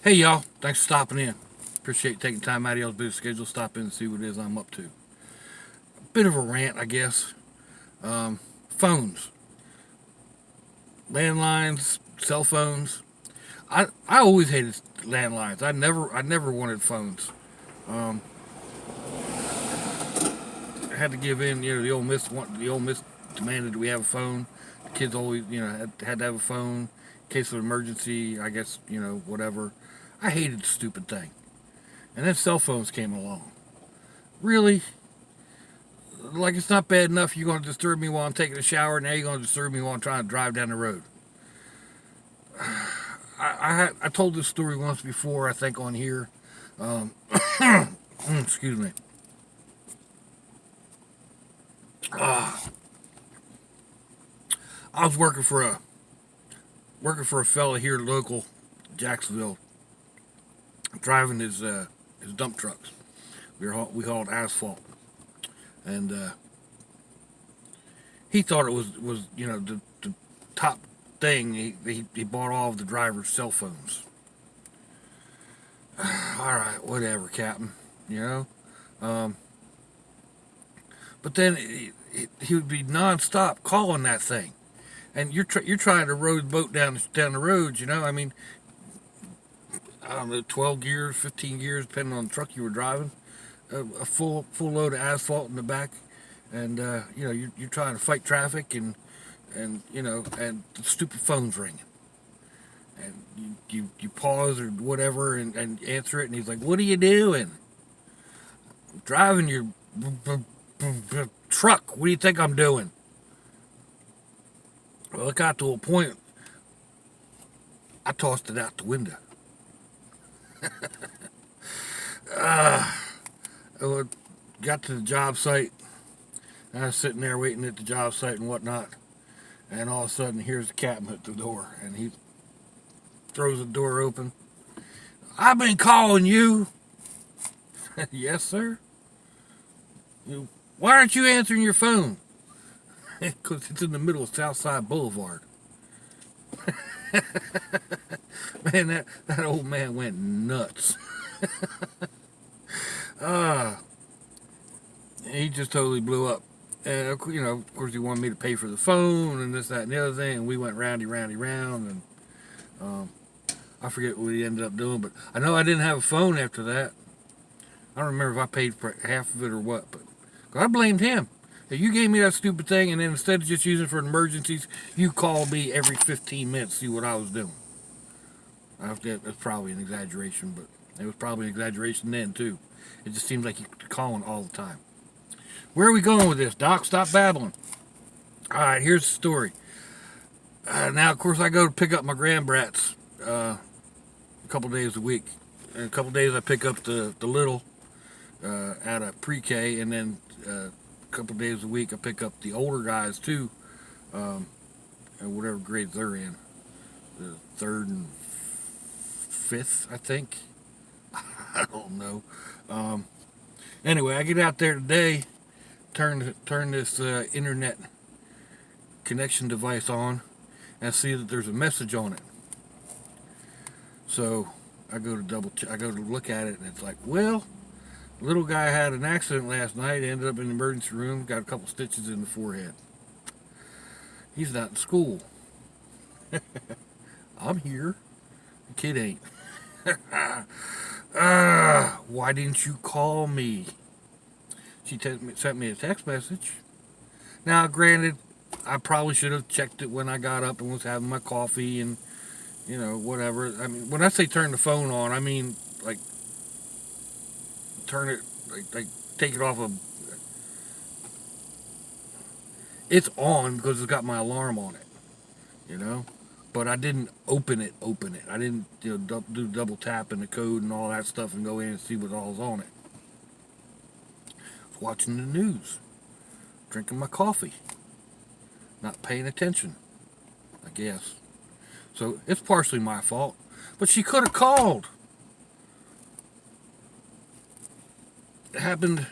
Hey y'all, thanks for stopping in. Appreciate taking time out of y'all's busy schedule, stop in and see what it is I'm up to. Bit of a rant, I guess. Phones, landlines, cell phones. I always hated landlines. I never wanted phones. Um, I had to give in. The old miss demanded that we have a phone. The kids always had to have a phone in case of emergency. I guess whatever. I hated the stupid thing. And then cell phones came along. Really, like it's not bad enough you're going to disturb me while I'm taking a shower. Now you're going to disturb me while I'm trying to drive down the road. I told this story once before, I think, on here. Um, excuse me. Uh, I was working for a fella here local, Jacksonville, driving his dump trucks. We hauled asphalt, and he thought it was the top thing. He bought all of the drivers' cell phones. All right, whatever, Captain. You know. Um, but then he would be nonstop calling that thing, and you're trying to row the boat down the road. I mean, I don't know, 12 gears, 15 gears, depending on the truck you were driving. A full load of asphalt in the back, and you're trying to fight traffic, and the stupid phone's ringing, and you pause or whatever and answer it, and he's like, "What are you doing?" "I'm driving your truck. What do you think I'm doing?" Well, it got to a point. I tossed it out the window. Uh, I got to the job site. And I was sitting there waiting at the job site and whatnot. And all of a sudden, here's the captain at the door. And he throws the door open. "I've been calling you." "Yes, sir." "Why aren't you answering your phone?" "Because it's in the middle of Southside Boulevard." Man, that old man went nuts. Ah, he just totally blew up. And of course, he wanted me to pay for the phone and this, that, and the other thing. And we went roundy, round, and um, I forget what he ended up doing. But I know I didn't have a phone after that. I don't remember if I paid for half of it or what. But I blamed him. If you gave me that stupid thing, and then instead of just using it for emergencies, you called me every 15 minutes to see what I was doing. That's probably an exaggeration, but it was probably an exaggeration then too. It just seems like you're calling all the time. Where are we going with this, Doc? Stop babbling. All right, here's the story. Now, of course, I go to pick up my grandbrats a couple days a week. And a couple days I pick up the little out of pre-K, and then a couple days a week I pick up the older guys too, and whatever grades they're in, the third and fifth, I think. I don't know. Um, anyway, I get out there today, turn this internet connection device on, and see that there's a message on it. So I go to look at it, and it's like, well, little guy had an accident last night, ended up in the emergency room, got a couple stitches in the forehead. He's not in school. I'm here. The kid ain't. Why didn't you call me? She sent me a text message. Now, granted, I probably should have checked it when I got up and was having my coffee and, whatever. I mean, when I say turn the phone on, I mean, like, turn it, like take it off of. It's on because it's got my alarm on it, you know? But I didn't open it. I didn't, do double tap in the code and all that stuff and go in and see what all's on it. I was watching the news, drinking my coffee, not paying attention, I guess. So it's partially my fault. But she could have called. It happened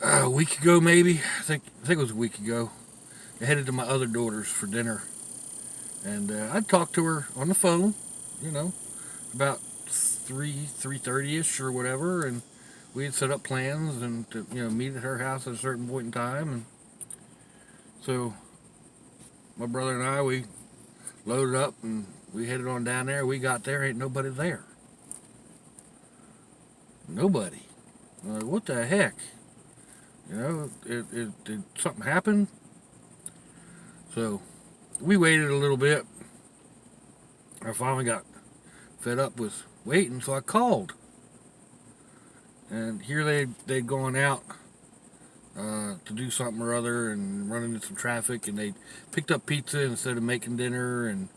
a week ago, maybe. I think it was a week ago. I headed to my other daughter's for dinner, and I talked to her on the phone. you know, about 3:30ish or whatever, and we had set up plans and to meet at her house at a certain point in time, and so my brother and I, we loaded up and we headed on down there. We got there, ain't nobody there. Nobody. I'm like, what the heck? Did something happen? So we waited a little bit. I finally got fed up with waiting, so I called. And here they'd gone out to do something or other and run into some traffic, and they picked up pizza instead of making dinner, and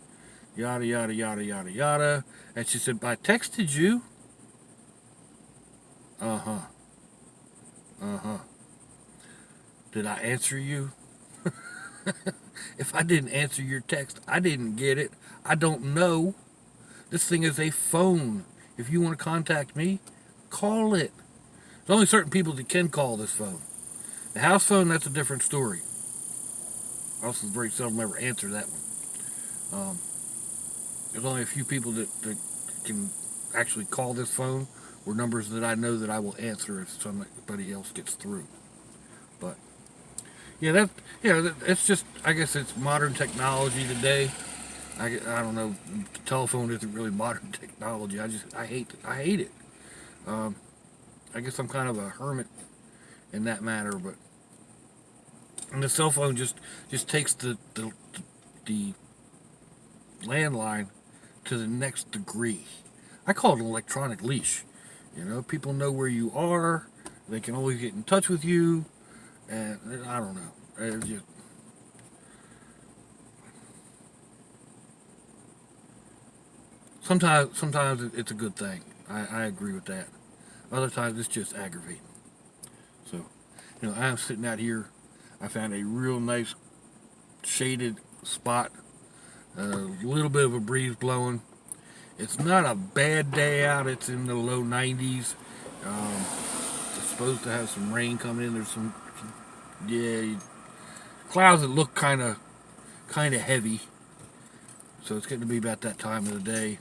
yada yada yada yada yada. And she said, "I texted you." Uh huh. Uh huh. Did I answer you? If I didn't answer your text, I didn't get it. I don't know. This thing is a phone. If you want to contact me, call it. There's only certain people that can call this phone. The house phone, that's a different story. I also very seldom ever answer that one. There's only a few people that can actually call this phone, or numbers that I know that I will answer if somebody else gets through. But it's just, I guess it's modern technology today. I don't know. The telephone isn't really modern technology. I hate it. Um, I guess I'm kind of a hermit in that matter, but and the cell phone just takes the landline to the next degree. I call it an electronic leash. People know where you are. They can always get in touch with you, and I don't know. Sometimes it's a good thing. I agree with that. Other times it's just aggravating. So, I'm sitting out here. I found a real nice shaded spot. A little bit of a breeze blowing. It's not a bad day out. It's in the low 90s. It's supposed to have some rain coming in. There's some clouds that look kind of heavy. So it's getting to be about that time of the day.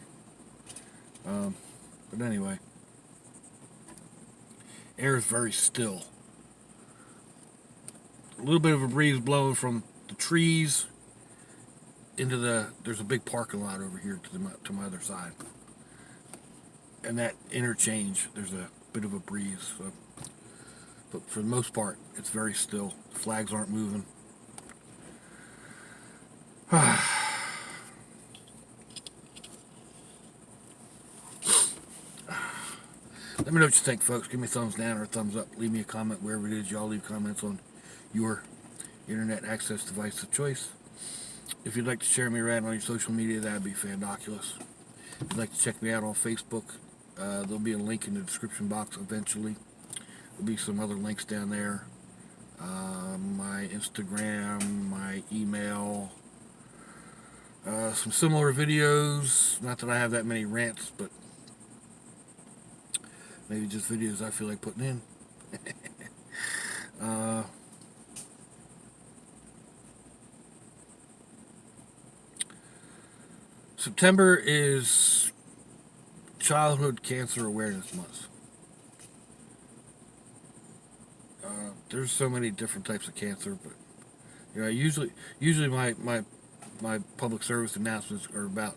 But anyway, air is very still. A little bit of a breeze blowing from the trees into there's a big parking lot over here to my other side, and that interchange there's a bit of a breeze. So, but for the most part, it's very still. Flags aren't moving. Let me know what you think, folks. Give me a thumbs down or a thumbs up. Leave me a comment wherever it is y'all leave comments on your internet access device of choice. If you'd like to share me around on your social media, that'd be fandoculous. If you'd like to check me out on Facebook, there'll be a link in the description box eventually. There'll be some other links down there. My Instagram, my email, some similar videos. Not that I have that many rants, but maybe just videos I feel like putting in. September is Childhood Cancer Awareness Month. There's so many different types of cancer, but usually my public service announcements are about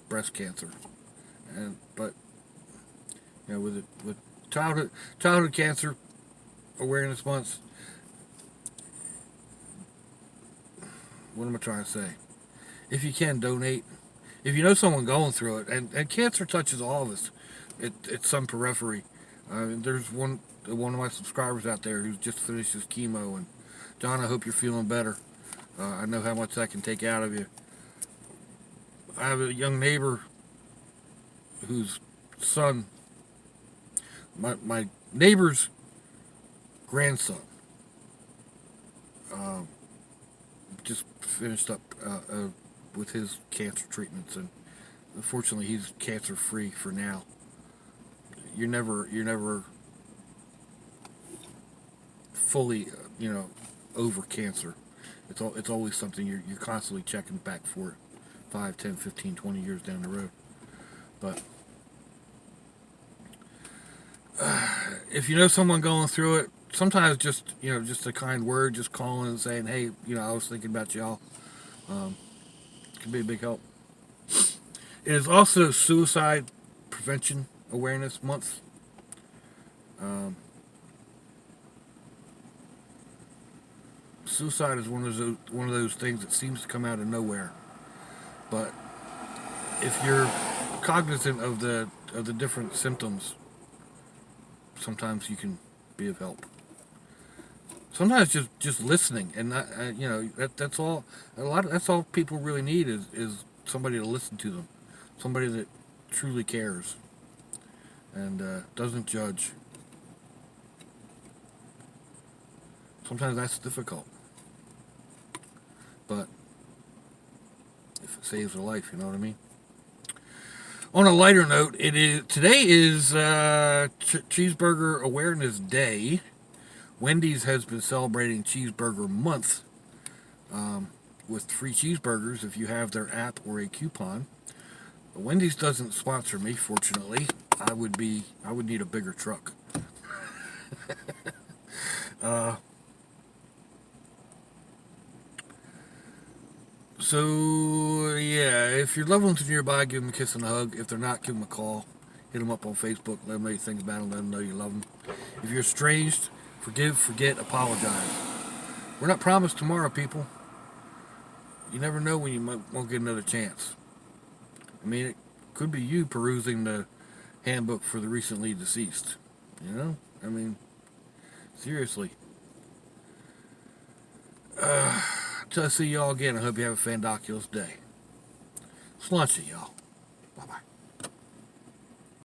breast cancer, but with childhood cancer awareness month, what am I trying to say? If you can donate, if you know someone going through it, and cancer touches all of us, it's some periphery. There's one of my subscribers out there who's just finished his chemo, and John, I hope you're feeling better. I know how much that can take out of you. I have a young neighbor whose son, my neighbor's grandson, just finished up with his cancer treatments, and unfortunately he's cancer free for now. You're never fully over cancer. It's always something you're constantly checking back for it 5, 10, 15, 20 years down the road. But if you know someone going through it, sometimes just a kind word, just calling and saying, "Hey, I was thinking about y'all," um, can be a big help. It is also Suicide Prevention Awareness Month. Um, Suicide is one of those things that seems to come out of nowhere. But if you're cognizant of the different symptoms, sometimes you can be of help. Sometimes just listening, and not, that's all. That's all people really need is somebody to listen to them, somebody that truly cares and doesn't judge. Sometimes that's difficult, but if it saves a life, you know what I mean. On a lighter note, today is Cheeseburger Awareness Day. Wendy's has been celebrating Cheeseburger Month with free cheeseburgers if you have their app or a coupon. Wendy's doesn't sponsor me, fortunately. I would need a bigger truck. Uh, so yeah, if your loved ones are nearby, give them a kiss and a hug. If they're not, give them a call. Hit them up on Facebook. Let them know you think about them. Let them know you love them. If you're estranged, forgive, forget, apologize. We're not promised tomorrow, people. You never know when you won't get another chance. I mean, it could be you perusing the handbook for the recently deceased. You know? I mean, seriously. Till I see y'all again, I hope you have a fandoculous day. Slunchy, y'all.